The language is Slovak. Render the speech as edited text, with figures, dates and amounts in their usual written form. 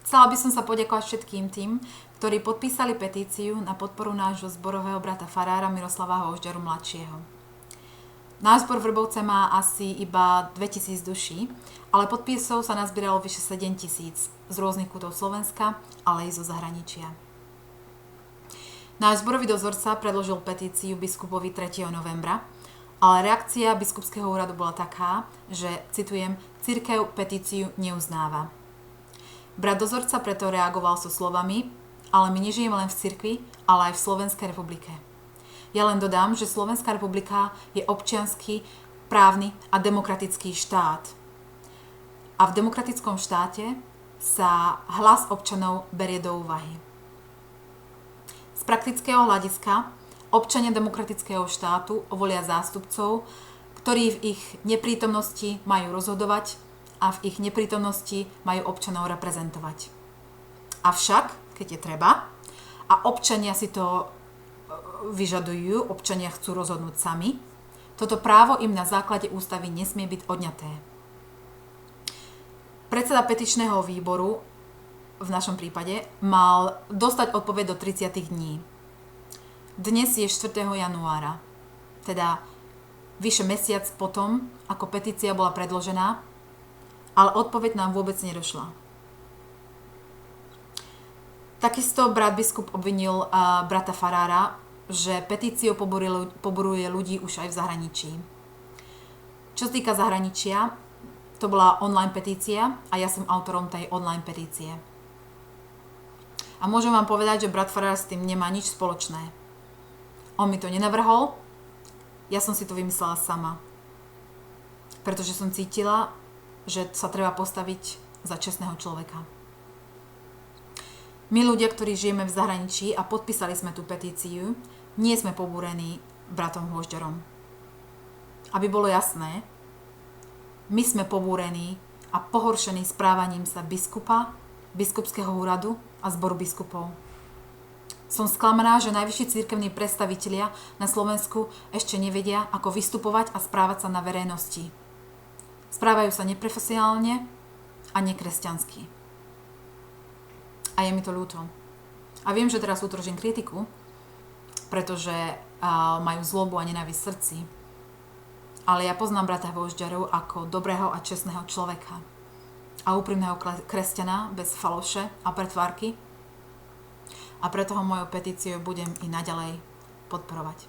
Chcela by som sa poďakovať všetkým tým, ktorí podpísali petíciu na podporu nášho zborového brata farára Miroslava Hožďaru mladšieho. Náš zbor v Vrbovce má asi iba 2000 duší, ale podpisov sa nazbieralo vyše 7000 z rôznych kútov Slovenska, ale aj zo zahraničia. Náš zborový dozorca predložil petíciu biskupovi 3. novembra, ale reakcia biskupského úradu bola taká, že, citujem, cirkev petíciu neuznáva. Brat dozorca preto reagoval so slovami: ale my nežijeme len v cirkvi, ale aj v Slovenskej republike. Ja len dodám, že Slovenská republika je občiansky, právny a demokratický štát. A v demokratickom štáte sa hlas občanov berie do úvahy. Z praktického hľadiska občania demokratického štátu volia zástupcov, ktorí v ich neprítomnosti majú rozhodovať a v ich neprítomnosti majú občanov reprezentovať. Avšak, keď je treba, a občania si to vyžadujú, občania chcú rozhodnúť sami, toto právo im na základe ústavy nesmie byť odňaté. Predseda petičného výboru v našom prípade mal dostať odpoveď do 30 dní. Dnes je 4. januára, teda vyše mesiac potom, ako petícia bola predložená, ale odpoveď nám vôbec nedošla. Takisto brat biskup obvinil brata farára, že petíciou poboruje ľudí už aj v zahraničí. Čo sa týka zahraničia, to bola online petícia a ja som autorom tej online petície. A môžem vám povedať, že brat farár s tým nemá nič spoločné. On mi to nenavrhol, ja som si to vymyslela sama. Pretože som cítila, že sa treba postaviť za čestného človeka. My ľudia, ktorí žijeme v zahraničí a podpísali sme tú petíciu, nie sme pobúrení bratom Hožďarom. Aby bolo jasné, my sme pobúrení a pohoršení správaním sa biskupa, biskupského úradu a zboru biskupov. Som sklamaná, že najvyšší cirkevní predstavitelia na Slovensku ešte nevedia, ako vystupovať a správať sa na verejnosti. Správajú sa neprofesionálne a nekresťansky. A je mi to ľúto. A viem, že teraz utrožím kritiku, pretože majú zlobu a nenávisť v srdci. Ale ja poznám brata Hožďaru ako dobrého a čestného človeka a úprimného kresťana bez faloše a pretvárky. A preto ho mojou petíciou budem i naďalej podporovať.